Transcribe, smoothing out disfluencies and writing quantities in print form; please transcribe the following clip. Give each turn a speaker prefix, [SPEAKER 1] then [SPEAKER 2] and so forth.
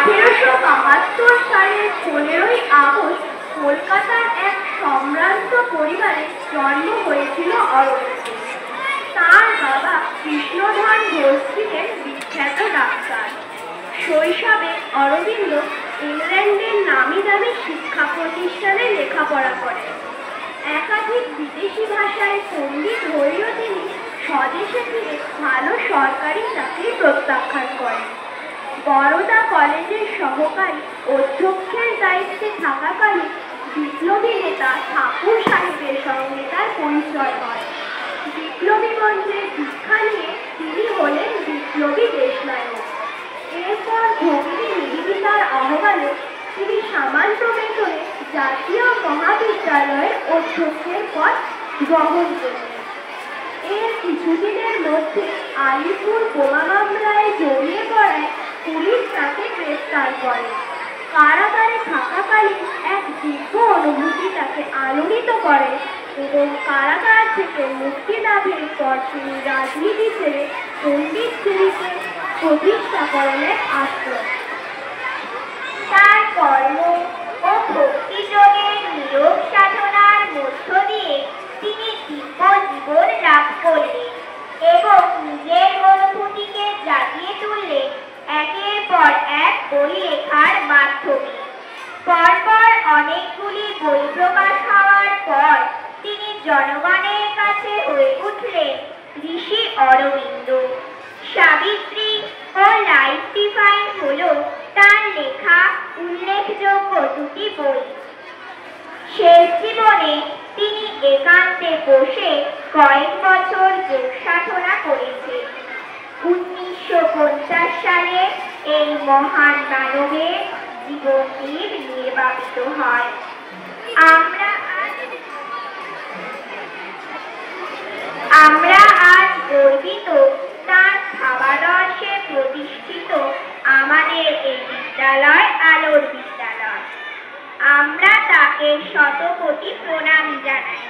[SPEAKER 1] 1872 সালের 15ই আগস্ট কলকাতার এক সম্ভ্রান্ত পরিবারে জন্ম হয়েছিল অরবিন্দের। তার বাবা কৃষ্ণধর ঘোষ ছিলেন বিখ্যাত ডাক্তার। শৈশবে অরবিন্দ ইংল্যান্ডের নামি দামি শিক্ষা প্রতিষ্ঠানে লেখাপড়া করেন। একাধিক বিদেশি ভাষায় পণ্ডিত হয়েও তিনি স্বদেশে ফিরে ভালো সরকারি চাকরি প্রত্যাখ্যান করেন। বরোদা কলেজের সহকারী অধ্যক্ষের দায়িত্বে থাকাকালীন বিপ্লবী নেতা ঠাকুর সাহেবের সঙ্গে তার পরিচয় হয়। বিপ্লবী মন্ত্রের দীক্ষা নিয়ে তিনি হলেন বিপ্লবী দেশনায়ক। এরপর ভক্তি নিবেদিতার আহ্বানে তিনি সামান্য বেতনে জাতীয় মহাবিদ্যালয়ের অধ্যক্ষের পদ গ্রহণ করলেন। এর কিছুদিনের মধ্যে আলিপুর বোমা মামলায় জড়িয়ে পড়ায় পুলিশ তাকে গ্রেফতার করে। কারাগারে থাকাকালীন এক দিব্য অনুভূতি তাকে আলোড়িত করে এবং কারাগার থেকে মুক্তি লাভের পর তিনি রাজনীতি ছেড়ে পণ্ডিতগিরিকে প্রতিষ্ঠাকরণের আশ্রয়।
[SPEAKER 2] তার কর্ম ও ভক্তিযোগের নিয়োগ সাধনার মধ্য দিয়ে তিনি দিব্য জীবন লাভ করলেন এবং নিজের অনুভূতিকে জাগিয়ে তুললেন একের পর এক বই লেখার মাধ্যমে। পরপর অনেকগুলি বই প্রকাশ হওয়ার পর তিনি জনগণের কাছে হয়ে উঠলেন ঋষি অরবিন্দ। সাবিত্রী ও লাইফ ডিভাইন হল তার লেখা উল্লেখযোগ্য দুটি বই। শেষ জীবনে তিনি একান্তে বসে কয়েক বছর যোগ সাধনা করেছেন। 1950 সালে এই মহান মানবের জীবনটির নির্বাপিত হয়। আমরা আজ গর্বিত তার ভাবাদর্শে প্রতিষ্ঠিত আমাদের এই বিদ্যালয় আলোর বিদ্যালয়। আমরা তাকে শতকোটি প্রণাম জানাই।